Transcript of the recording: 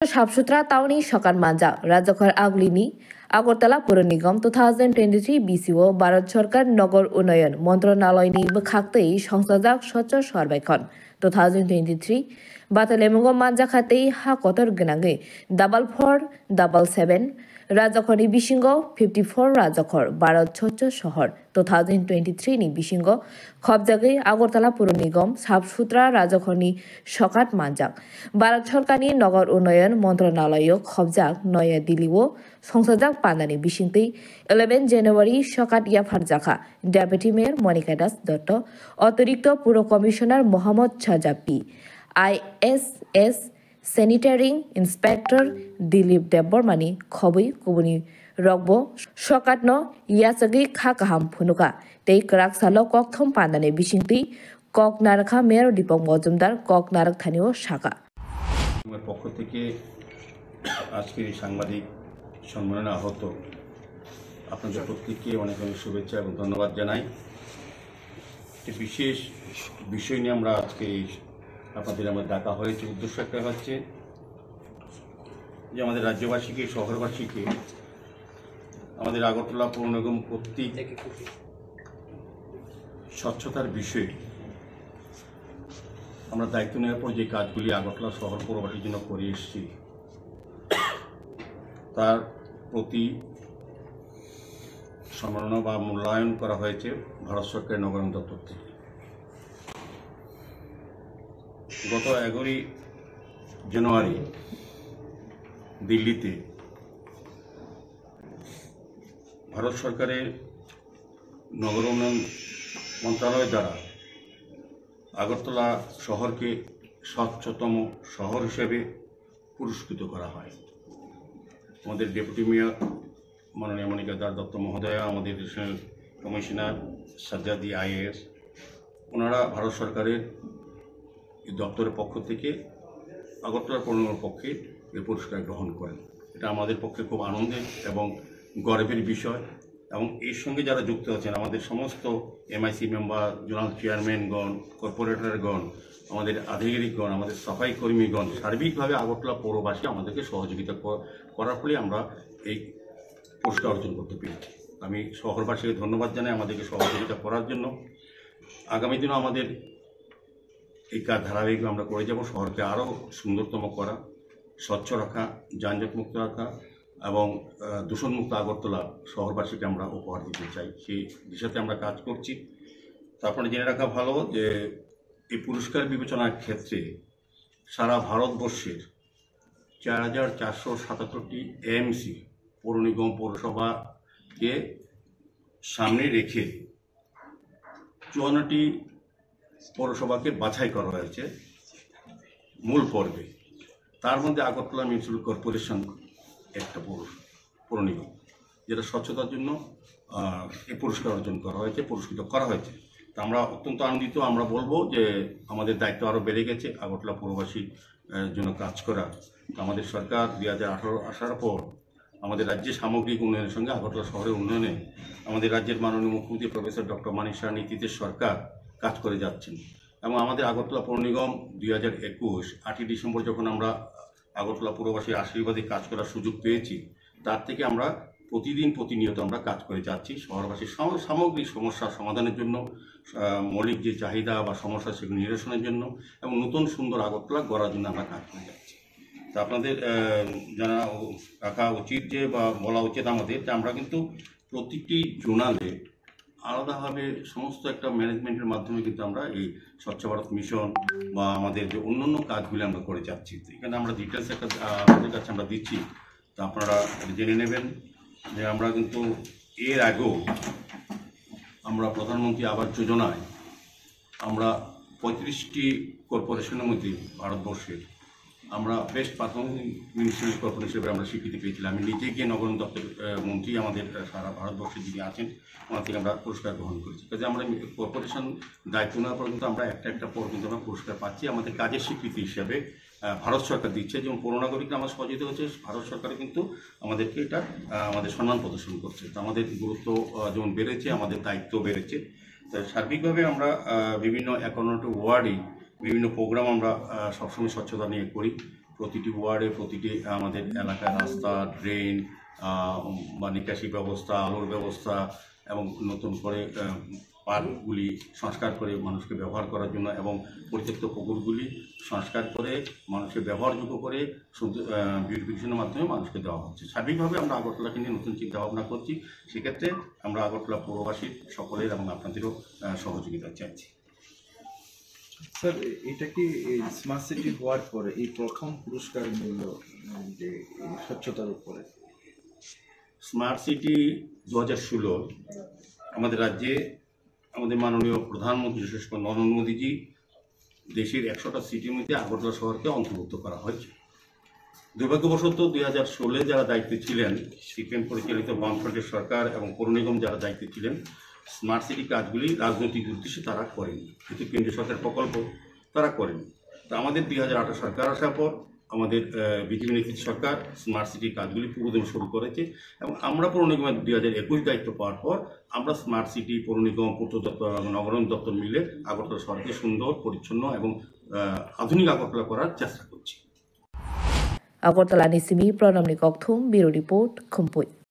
সাফসুতরা তাওনি সকান মাজা রাজ্যখর আগলিনি আগরতলা পৌর নিগম 2023 বিসিও ভারত সরকার নগর উন্নয়ন মন্ত্রণালয়নি বখাক্তই সংসজাক স্বচ্ছ সর্বেক্ষণ 2023 বাতালেমুগম মাজা খাতেই হা কতর গনাঙে 4477 রাজ্যখরনি বিশিঙ্গ 54 রাজ্যখর ভারত স্বচ্ছ শহর 2023 নি বিশিঙ্গ খবজাগে আগরতলা পৌর নিগম সাফসুতরা রাজ্যখরনি সকাত মানজাক ভারত সরকারনি নগর উন্নয়ন মন্ত্রণালয় খবজাক নয়া দিল্লিও সংসজাক পানানি বিশিংতই 11 জানুয়ারি সকাত ইয়াফারজাখা ডেপুটি মেয়র মনিকা দাস দত্ত অতিরিক্ত পুর কমিশনার মোহাম্মদ সাজাপি ISS স্যানিটারিং ইন্সপেক্টর দিলীপ দেববর্মানি খবই কুবনি রগব সকাতন ইয়াসগি খা কাহাম ফুনুকা তেই করাক সালো ককথম পানানি বিশিংতই কক নারখা মেয়র দীপক মজুমদার কক নারক থানীয় শাখা আমার পক্ষ থেকে আজকের এই সাংবাদিক সম্মেলনে আহত আপনাদের প্রত্যেককে অনেক অনেক শুভেচ্ছা এবং ধন্যবাদ জানাই। একটি বিশেষ বিষয় নিয়ে আমরা আজকে আপনাদের আমরা ডাকা হয়েছে। উদ্দেশ্য একটা হচ্ছে যে আমাদের রাজ্যবাসীকে শহরবাসীকে আমাদের আগরতলা পৌর নিগম কর্তৃক স্বচ্ছতার বিষয়ে আমরা দায়িত্ব নেওয়ার পর যে কাজগুলি আগরতলা শহর পৌরবাসীর জন্য করে এসেছি তার প্রতি সম্মাননা বা মূল্যায়ন করা হয়েছে ভারত সরকারের নগরায়ণ দপ্তর থেকে। গত 11 জানুয়ারি দিল্লিতে ভারত সরকারের নগর উন্নয়ন মন্ত্রণালয় দ্বারা আগরতলা শহরকে স্বচ্ছতম শহর হিসেবে পুরস্কৃত করা হয়। আমাদের ডেপুটি মেয়র মাননীয় মনিকা দাস দত্ত মহোদয়া, আমাদের ন্যাশনাল কমিশনার সাজ্জাদি IAS, ওনারা ভারত সরকারের দপ্তরের পক্ষ থেকে আগরতলা পৌর নিগমের পক্ষে এই পুরস্কার গ্রহণ করেন। এটা আমাদের পক্ষে খুব আনন্দের এবং গর্বের বিষয়। এবং এর সঙ্গে যারা যুক্ত আছেন আমাদের সমস্ত MIC মেম্বার, জোনাল চেয়ারম্যানগণ, কর্পোরেটরগণ, আমাদের আধিকারিকগণ, আমাদের সাফাই কর্মীগণ, সার্বিকভাবে আগরতলা পৌরবাসী আমাদেরকে সহযোগিতা করার ফলে আমরা এই পুরস্কার অর্জন করতে পেরেছি। আমি শহরবাসীকে ধন্যবাদ জানাই আমাদেরকে সহযোগিতা করার জন্য। আগামী দিনও আমাদের এই কাজ ধারাবাহিকভাবে আমরা করে যাব। শহরকে আরও সুন্দরতম করা, স্বচ্ছ রাখা, যানজটমুক্ত রাখা এবং দূষণমুক্ত আগরতলা শহরবাসীকে আমরা উপহার দিতে চাই। সেই দিশাতে আমরা কাজ করছি। তো আপনারা জেনে রাখা ভালো যে এই পুরস্কার বিবেচনার ক্ষেত্রে সারা ভারতবর্ষের 4477টি AMC পৌর নিগম পৌরসভাকে সামনে রেখে 54টি পৌরসভাকে বাছাই করা হয়েছে মূল পর্বে। তার মধ্যে আগরতলা মিউনিসিপ্যাল কর্পোরেশন একটা পৌর নিগম যেটা স্বচ্ছতার জন্য এই পুরস্কার অর্জন করা হয়েছে, পুরস্কৃত করা হয়েছে। তা আমরা অত্যন্ত আনন্দিত। আমরা বলবো যে আমাদের দায়িত্ব আরও বেড়ে গেছে আগরতলা পৌরবাসীর জন্য কাজ করা। তো আমাদের সরকার 2018 আসার পর আমাদের রাজ্যের সামগ্রিক উন্নয়নের সঙ্গে আগরতলা শহরের উন্নয়নে আমাদের রাজ্যের মাননীয় মুখ্যমন্ত্রী প্রফেসর ডক্টর মানিক সাহার নেতৃত্বে সরকার কাজ করে যাচ্ছেন। এবং আমাদের আগরতলা পৌর নিগম 2021 8ই ডিসেম্বর যখন আমরা আগরতলা পৌরবাসীর আশীর্বাদে কাজ করার সুযোগ পেয়েছি, তার থেকে আমরা প্রতিনিয়ত আমরা কাজ করে যাচ্ছি শহরবাসীর সামগ্রিক সমস্যার সমাধানের জন্য, মৌলিক যে চাহিদা বা সমস্যা সেগুলো নিরসনের জন্য এবং নতুন সুন্দর আগরতলা গড়ার জন্য আমরা কাজ করে যাচ্ছি। তা আপনাদের জানা রাখা উচিত যে বা বলা উচিত আমাদের যে আমরা কিন্তু প্রতিটি জোনালে আলাদাভাবে সমস্ত একটা ম্যানেজমেন্টের মাধ্যমে কিন্তু আমরা এই স্বচ্ছ ভারত মিশন বা আমাদের যে অন্যান্য কাজগুলি আমরা করে যাচ্ছি। এখানে আমরা ডিটেলস একটা আপনাদের কাছে আমরা দিচ্ছি, তা আপনারা জেনে নেবেন যে আমরা কিন্তু এর আগেও আমরা প্রধানমন্ত্রী আবাস যোজনায় আমরা 35টি কর্পোরেশনের মধ্যে ভারতবর্ষের আমরা বেস্ট পারফর্মিং মিউনিসিপ্যাল কর্পোরেশন হিসেবে আমরা স্বীকৃতি পেয়েছিলাম। আমি নিজে গিয়ে নগর দপ্তর মন্ত্রী আমাদের সারা ভারতবর্ষে যিনি আছেন ওনার থেকে আমরা পুরস্কার গ্রহণ করেছি। কাজে আমরা কর্পোরেশন দায়িত্ব নেওয়ার পর কিন্তু আমরা একটা পর কিন্তু আমরা পুরস্কার পাচ্ছি। আমাদের কাজের স্বীকৃতি হিসাবে ভারত সরকার দিচ্ছে, যেমন পৌর নাগরিকরা আমার সহযোগিতা হচ্ছে, ভারত সরকার কিন্তু আমাদেরকে এটা আমাদের সম্মান প্রদর্শন করছে। তো আমাদের গুরুত্ব যেমন বেড়েছে, আমাদের দায়িত্ব বেড়েছে। তো সার্বিকভাবে আমরা বিভিন্ন 51টি ওয়ার্ডে বিভিন্ন প্রোগ্রাম আমরা সবসময় স্বচ্ছতা নিয়ে করি। প্রতিটি ওয়ার্ডে প্রতিটি আমাদের এলাকার রাস্তা, ড্রেন বা নিকাশি ব্যবস্থা, আলোর ব্যবস্থা এবং নতুন করে পার্কগুলি সংস্কার করে মানুষকে ব্যবহার করার জন্য এবং পরিত্যক্ত পুকুরগুলি সংস্কার করে মানুষকে ব্যবহারযোগ্য করে বিউটিফিকেশনের মাধ্যমে মানুষকে দেওয়া হচ্ছে। সার্বিকভাবে আমরা আগরতলাকে নিয়ে নতুন চিন্তাভাবনা করছি। সেক্ষেত্রে আমরা আগরতলা পৌরবাসীর সকলের এবং আপনাদেরও সহযোগিতা চাইছি। স্যার, এটা কি স্মার্ট সিটি হওয়ার পরে এই প্রথম পুরস্কার মূল্য যে স্বচ্ছতার উপরে? স্মার্ট সিটি 2016 আমাদের রাজ্যে আমাদের মাননীয় প্রধানমন্ত্রী বিশেষ করে নরেন্দ্র মোদীজি দেশের 100টা সিটির মধ্যে আগরতলা শহরকে অন্তর্ভুক্ত করা হয়েছে। দুর্ভাগ্যবশত 2016 যারা দায়িত্বে ছিলেন, সিপিএম পরিচালিত বামফ্রন্টের সরকার এবং পৌর নিগম যারা দায়িত্বে ছিলেন, স্মার্ট সিটি কাজগুলি রাজনৈতিক উদ্দেশ্যে তারা করেনি, কিন্তু কেন্দ্রীয় সরকার প্রকল্প তারা করেনি। তো আমাদের 2018 সরকার আসার পর আমাদের বিজেপি নেতৃত্ব সরকার স্মার্ট সিটির কাজগুলি পুরোদমে শুরু করেছে এবং আমরা পৌর নিগমের 2021 দায়িত্ব পাওয়ার পর আমরা স্মার্ট সিটি, পৌর নিগম, পূর্ত দপ্তর এবং নগরায়ণ দপ্তর মিলে আগরতলা শহরকে সুন্দর, পরিচ্ছন্ন এবং আধুনিক আগরতলা করার চেষ্টা করছি। আগরতলা নিসিমি প্रणमनि कक्थुम, ब्युरो रिपोर्ट, खुम्पुई।